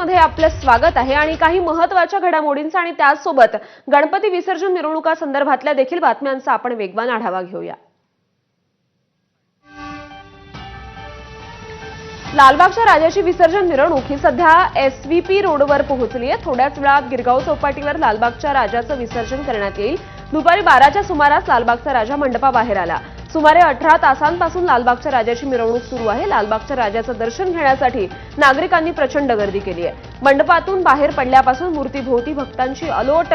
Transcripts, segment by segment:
मध्ये आपलं स्वागत आहे आणि काही महत्त्वाच्या घडामोडींचा आणि त्याचसोबत गणपती विसर्जन मिरवणुका संदर्भातल्या देखील बातम्यांचा आपण वेगवान आढावा घेऊया। लालबागच्या राजाची विसर्जन मिरवणूक ही सध्या एसव्हीपी रोडवर पोहोचली आहे। थोड्याच वेळात गिरगाव चौपाटीवर लालबागच्या राजाचं विसर्जन करण्यात येईल। दुपारी 12च्या सुमारास लालबागचा राजा मंडपाबाहेर आला। सुमारे 18 तासांपासून लालबागच्या राजाची मिरवणूक सुरू आहे। लालबागच्या राजाचं दर्शन घेण्यासाठी नागरिकांनी प्रचंड गर्दी केली आहे। मंडपातून बाहेर पडल्यापासून मूर्तीभोवती भक्तांची अलोट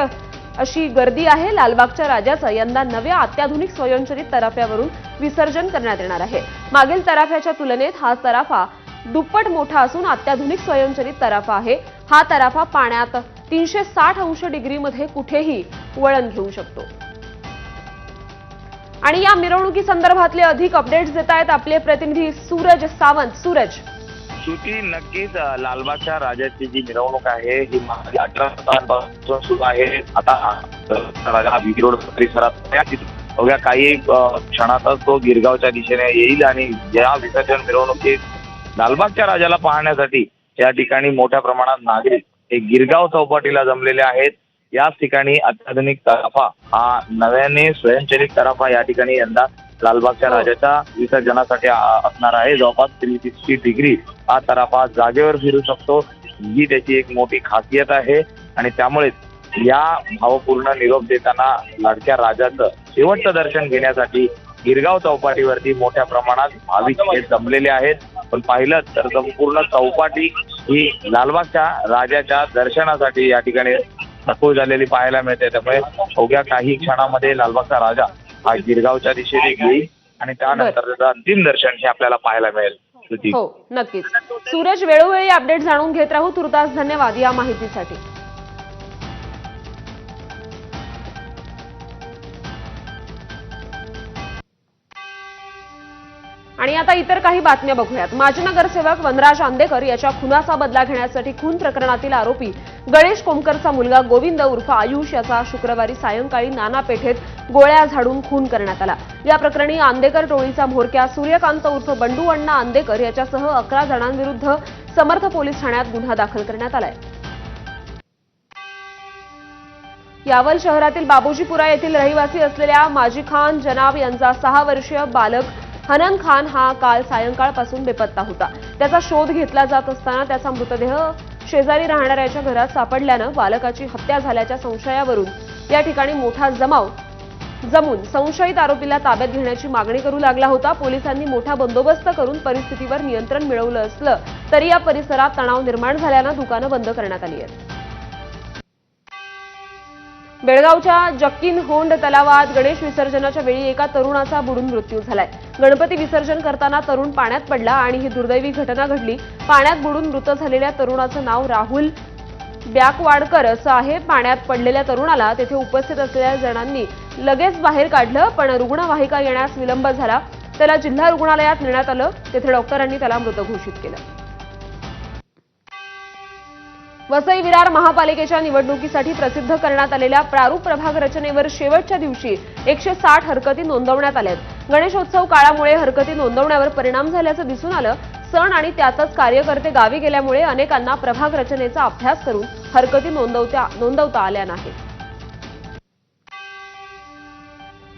अशी गर्दी आहे। लालबागच्या राजाचं यंदा नव्या अत्याधुनिक स्वयंचलित तराफ्यावरून विसर्जन करण्यात येणार आहे। मागील तराफ्याच्या तुलनेत हा तराफा दुप्पट मोठा असून अत्याधुनिक स्वयंचलित तराफा आहे। हा तराफा पाण्यात 360 अंश डिग्रीमध्ये कुठेही वळण घेऊ शकतो। आणि या मिरवणुकी संदर्भातले अधिक अपडेट्स देत आहेत आपले प्रतिनिधी सूरज सावंत। सूरज, श्रुती, नक्कीच लालबागच्या राजाची जी मिरवणूक आहे ही 18 तासांपासून सुरू आहे। आता राजा बीबी रोड परिसरात अवघ्या काही क्षणातच तो गिरगावच्या दिशेने येईल आणि या विसर्जन मिरवणुकीत लालबागच्या राजाला पाहण्यासाठी या ठिकाणी मोठ्या प्रमाणात नागरिक हे गिरगाव चौपाटीला जमलेले आहेत। याच ठिकाणी अत्याधुनिक तराफा हा नव्याने स्वयंचलित तराफा या ठिकाणी यंदा लालबागच्या राजाच्या विसर्जनासाठी असणार आहे। जवळपास 360 डिग्री हा तराफा जागेवर फिरू शकतो, ही त्याची एक मोठी खासियत आहे। आणि त्यामुळे या भावपूर्ण निरोप देताना लाडक्या राजाचं शेवटचं दर्शन घेण्यासाठी गिरगाव चौपाटीवरती मोठ्या प्रमाणात भाविक हे जमलेले आहेत। पण पाहिलं तर संपूर्ण चौपाटी ही लालबागच्या राजाच्या दर्शनासाठी या ठिकाणी सखोल झालेली पाहायला मिळते। त्यामुळे अवघ्या काही क्षणामध्ये लालबागचा राजा हा गिरगावच्या दिशेने येईल आणि त्यानंतर त्याचं अंतिम दर्शन हे आपल्याला पाहायला मिळेल। हो, नक्कीच सूरज, वेळोवेळी अपडेट जाणून घेत राहू। तुर्तास धन्यवाद या माहितीसाठी। आणि आता इतर काही बातम्या बघूयात। माजी नगरसेवक वनराज आंदेकर याच्या खुनाचा बदला घेण्यासाठी खून प्रकरणातील आरोपी गणेश कोमकरचा मुलगा गोविंद उर्फ आयुष याचा शुक्रवारी सायंकाळी नाना पेठेत गोळ्या झाडून खून करण्यात आला। या प्रकरणी आंदेकर टोळीचा म्होरक्या सूर्यकांत उर्फ बंडू अण्णा आंदेकर याच्यासह 11 जणांविरुद्ध समर्थ पोलीस ठाण्यात गुन्हा दाखल करण्यात आलाय। यावल शहरातील बाबूजीपुरा येथील रहिवासी असलेल्या माजी खान जनाब यांचा 6 वर्षीय बालक हनन खान हा काल सायंकाळपासून बेपत्ता होता। त्याचा शोध घेतला जात असताना त्याचा मृतदेह शेजारी राहणाऱ्याच्या घरात सापडल्यानं बालकाची हत्या झाल्याच्या संशयावरून या ठिकाणी मोठा जमून संशयित आरोपीला ताब्यात घेण्याची मागणी करू लागला होता। पोलिसांनी मोठा बंदोबस्त करून परिस्थितीवर नियंत्रण मिळवलं असलं तरी या परिसरात तणाव निर्माण झाल्यानं दुकानं बंद करण्यात आली आहेत। बेळगावच्या जक्कीनहोंड तलावात गणेश विसर्जनाच्या वेळी एका तरुणाचा बुडून मृत्यू झालाय। गणपती विसर्जन करताना तरुण पाण्यात पडला आणि ही दुर्दैवी घटना घडली। पाण्यात बुडून मृत झालेल्या तरुणाचं नाव राहुल ब्याकवाडकर असं आहे। पाण्यात पडलेल्या तरुणाला तेथे उपस्थित असलेल्या जणांनी लगेच बाहेर काढलं, पण रुग्णवाहिका येण्यास विलंब झाला। त्याला जिल्हा रुग्णालयात नेण्यात आलं, तेथे डॉक्टरांनी त्याला मृत घोषित केलं। वसई विरार महापालिकेच्या निवडणुकीसाठी प्रसिद्ध करण्यात आलेल्या प्रारूप प्रभाग रचनेवर शेवटच्या दिवशी 160 हरकती नोंदवण्यात आल्यात। गणेशोत्सव काळामुळे हरकती नोंदवण्यावर परिणाम झाल्याचं दिसून आलं। सण आणि त्यातच कार्यकर्ते गावी गेल्यामुळे अनेकांना प्रभाग रचनेचा अभ्यास करून हरकती नोंदवता आल्या नाहीत।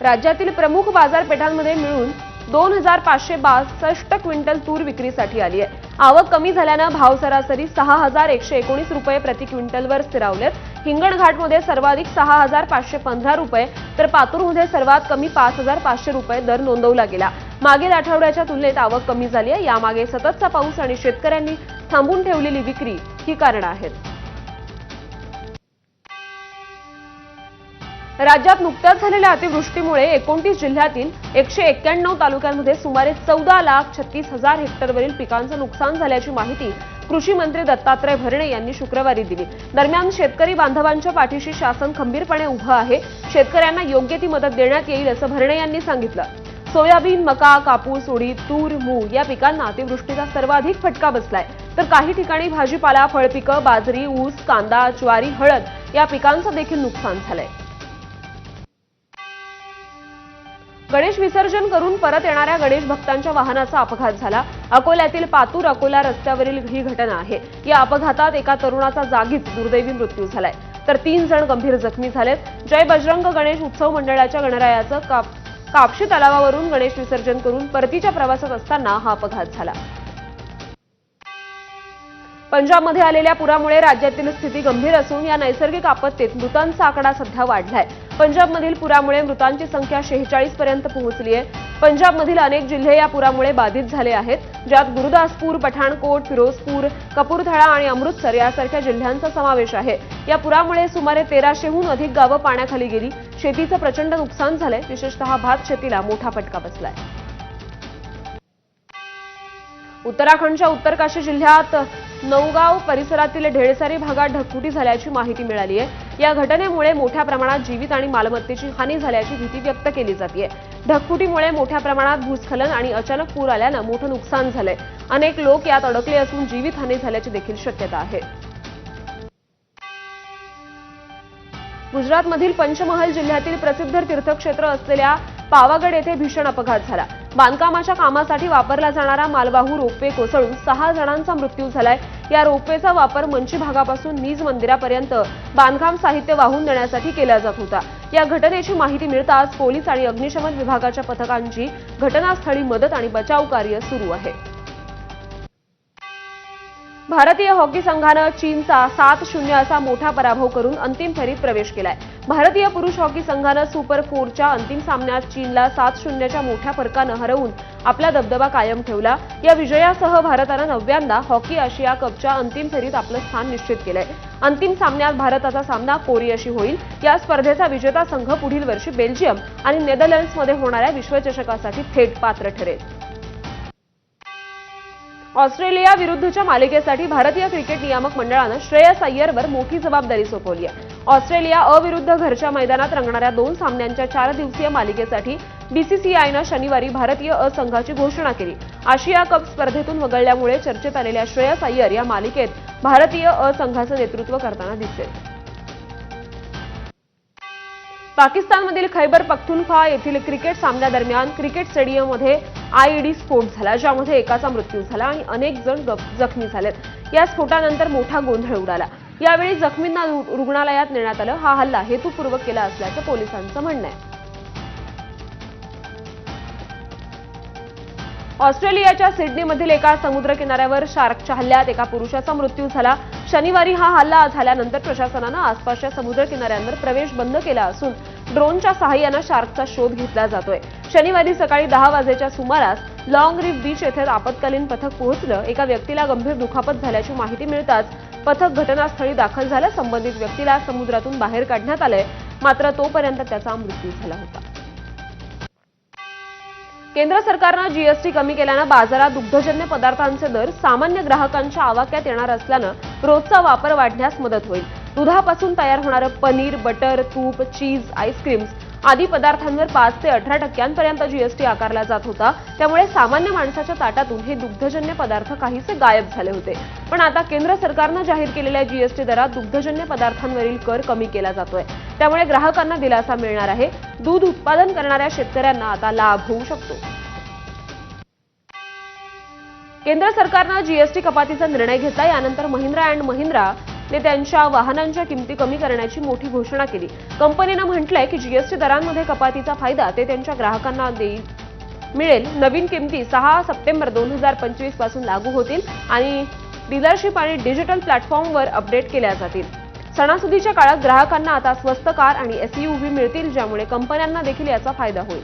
राज्यातील प्रमुख बाजारपेठांमध्ये मिळून 2562 क्विंटल तूर विक्रीसाठी आली आहे। आवक कमी झाल्यानं भाव सरासरी 6119 रुपये प्रति क्विंटलवर स्थिरावलेत। हिंगणघाटमध्ये सर्वाधिक 6515 रुपये तर पातूरमध्ये सर्वात कमी 5500 रुपये दर नोंदवला गेला। मागील आठवड्याच्या तुलनेत आवक कमी झाली आहे। यामागे सततचा पाऊस आणि शेतकऱ्यांनी थांबून ठेवलेली विक्री ही कारणं आहेत। राज्यात नुकत्याच झालेल्या अतिवृष्टीमुळे 29 जिल्ह्यातील 191 तालुक्यांमध्ये सुमारे 14,36,000 हेक्टरवरील पिकांचं नुकसान झाल्याची माहिती कृषी मंत्री दत्तात्रय भरणे यांनी शुक्रवारी दिली। दरम्यान शेतकरी बांधवांच्या पाठीशी शासन खंबीरपणे उभं आहे। शेतकऱ्यांना योग्य ती मदत देण्यात येईल असं भरणे यांनी सांगितलं। सोयाबीन, मका, कापूस, उडीद, तूर, मूग या पिकांना अतिवृष्टीचा सर्वाधिक फटका बसलाय, तर काही ठिकाणी भाजीपाला, फळपिकं, बाजरी, ऊस, कांदा, ज्वारी, हळद या पिकांचं देखील नुकसान झालंय। गणेश विसर्जन करून परत येणाऱ्या गणेश भक्तांच्या वाहनाचा अपघात झाला. अकोल्यातील पातूर अकोला रस्त्यावरील ही घटना आहे. या अपघातात एका तरुणाचा जागीच दुर्दैवी मृत्यू झालाय, तर 3 जण गंभीर जखमी झालेत. जय बजरंग गणेश उत्सव मंडळाच्या गणरायाचं कापशी तलावावरून गणेश विसर्जन करून परतीच्या प्रवासात असताना हा अपघात झाला. पंजाबमध्ये आलेल्या पुरामुळे राज्यातील स्थिती गंभीर असून या नैसर्गिक आपत्तीत मृतांचा आकडा सध्या वाढलाय. पंजाबमधील पुरामुळे मृतांची संख्या 46 पर्यंत पोहोचली आहे. पंजाबमधील अनेक जिल्हे या पुरामुळे बाधित झाले आहेत, ज्यात गुरुदासपूर, पठाणकोट, फिरोजपूर, कपूरथळा आणि अमृतसर यासारख्या जिल्ह्यांचा समावेश आहे. या पुरामुळे सुमारे 1300हून अधिक गावं पाण्याखाली गेली. शेतीचं प्रचंड नुकसान झालंय. विशेषतः भात शेतीला मोठा फटका बसलाय. उत्तराखंडच्या उत्तरकाशी जिल्ह्यात नौगाव परिसरातील ढेळसारी भागात ढगफुटी झाल्याची माहिती मिळाली आहे. या घटनेमुळे मोठ्या प्रमाणात जीवित आणि मालमत्तेची हानी झाल्याची भीती व्यक्त केली जाते. ढगफुटीमुळे मोठ्या प्रमाणात भूस्खलन आणि अचानक पूर आल्यानं मोठं नुकसान झालंय. अनेक लोक यात अडकले असून जीवितहानी झाल्याची देखील शक्यता आहे. गुजरातमधील पंचमहल जिल्ह्यातील प्रसिद्ध तीर्थक्षेत्र असलेल्या पावागड येथे भीषण अपघात झाला. बांधकामाच्या कामासाठी वापरला जाणारा मालवाहू रोपवे कोसळून 6 जणांचा मृत्यू झालाय. या रोपवेचा वापर मंची भागापासून निज मंदिरापर्यंत बांधकाम साहित्य वाहून नेण्यासाठी केला जात होता. या घटनेची माहिती मिळताच पोलीस आणि अग्निशमन विभागाच्या पथकांची घटनास्थळी मदत आणि बचाव कार्य सुरू आहे. भारतीय हॉकी संघानं चीनचा 7-0 असा मोठा पराभव करून अंतिम फेरीत प्रवेश केलाय. भारतीय पुरुष हॉकी संघानं सुपर 4च्या अंतिम सामन्यात चीनला 7-0च्या मोठ्या फरकानं हरवून आपला दबदबा कायम ठेवला. या विजयासह भारतानं 9व्यांदा हॉकी आशिया कपच्या अंतिम फेरीत आपलं स्थान निश्चित केलंय. अंतिम सामन्यात भारताचा सामना कोरियाशी होईल. या स्पर्धेचा विजेता संघ पुढील वर्षी बेल्जियम आणि नेदरलँड्समध्ये होणाऱ्या विश्वचषकासाठी थेट पात्र ठरेल. ऑस्ट्रेलिया विरुद्धच्या मालिकेसाठी भारतीय क्रिकेट नियामक मंडळानं श्रेयस अय्यरवर मोठी जबाबदारी सोपवली आहे. ऑस्ट्रेलिया विरुद्ध घरच्या मैदानात रंगणाऱ्या 2 सामन्यांच्या 4 दिवसीय मालिकेसाठी बीसीसीआयनं शनिवारी भारतीय संघाची घोषणा केली. आशिया कप स्पर्धेतून वगळल्यामुळे चर्चेत आलेल्या श्रेयस अय्यर या मालिकेत भारतीय संघाचं नेतृत्व करताना दिसेल. पाकिस्तानमधील खैबर पख्तूनख्वा येथील क्रिकेट सामन्यादरम्यान क्रिकेट स्टेडियममध्ये आयईडी स्फोट झाला, ज्यामध्ये एकाचा मृत्यू झाला आणि अनेक जण जखमी झालेत. या स्फोटानंतर मोठा गोंधळ उडाला. यावेळी जखमींना रुग्णालयात नेण्यात आलं. हा हल्ला हेतुपूर्वक केला असल्याचं पोलिसांचं म्हणणं आहे. ऑस्ट्रेलियाच्या सिडनीमधील एका समुद्र किनाऱ्यावर शार्कच्या हल्ल्यात एका पुरुषाचा मृत्यू झाला. शनिवारी हा हल्ला झाल्यानंतर प्रशासनानं आसपासच्या समुद्र किनाऱ्यांवर प्रवेश बंद केला असून ड्रोनच्या सहाय्यानं शार्कचा शोध घेतला जातोय. शनिवारी सकाळी 10 वाजेच्या सुमारास लॉंग रीफ बीच येथे आपत्कालीन पथक पोहोचलं. एका व्यक्तीला गंभीर दुखापत झाल्याची माहिती मिळताच पथक घटनास्थळी दाखल झालं. संबंधित व्यक्तीला समुद्रातून बाहेर काढण्यात आलंय, मात्र तोपर्यंत त्याचा मृत्यू झाला होता. केंद्र सरकारनं जीएसटी कमी केल्यानं बाजारात दुग्धजन्य पदार्थांचे दर सामान्य ग्राहकांच्या आवाक्यात येणार असल्यानं रोजचा वापर वाढण्यास मदत होईल. दुधापासून तयार होणारं पनीर, बटर, तूप, चीज, आईस्क्रीम्स आदी पदार्थांवर 5 ते 18% जीएसटी आकारला जात होता. त्यामुळे सामान्य माणसाच्या ताटातून हे दुग्धजन्य पदार्थ काहीसे गायब झाले होते. पण आता केंद्र सरकारनं जाहीर केलेल्या जीएसटी दरात दुग्धजन्य पदार्थांवरील कर कमी केला जातोय. त्यामुळे ग्राहकांना दिलासा मिळणार आहे. दूध उत्पादन करणाऱ्या शेतकऱ्यांना आता लाभ होऊ शकतो. केंद्र सरकारनं जीएसटी कपातीचा निर्णय घेतला. यानंतर महिंद्रा अँड महिंद्रा ने त्यांच्या वाहनांच्या किमती कमी करण्याची मोठी घोषणा केली. कंपनीनं म्हटलंय की जीएसटी दरांमध्ये कपातीचा फायदा ते त्यांच्या ग्राहकांना मिळेल. नवीन किमती 6 सप्टेंबर 2025 पासून लागू होतील आणि डीलरशिप आणि डिजिटल प्लॅटफॉर्मवर अपडेट केल्या जातील. सणासुदीच्या काळात ग्राहकांना आता स्वस्त कार आणि एसयूव्ही मिळतील, ज्यामुळे कंपन्यांना देखील याचा फायदा होईल.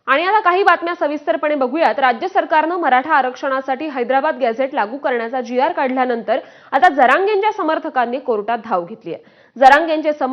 आणि आता काही बातम्या सविस्तरपणे बघूयात. राज्य सरकारनं मराठा आरक्षणासाठी हैदराबाद गॅझेट लागू करण्याचा GR काढल्यानंतर आता जरांगेंच्या समर्थकांनी कोर्टात धाव घेतली आहे. जरांगेंचे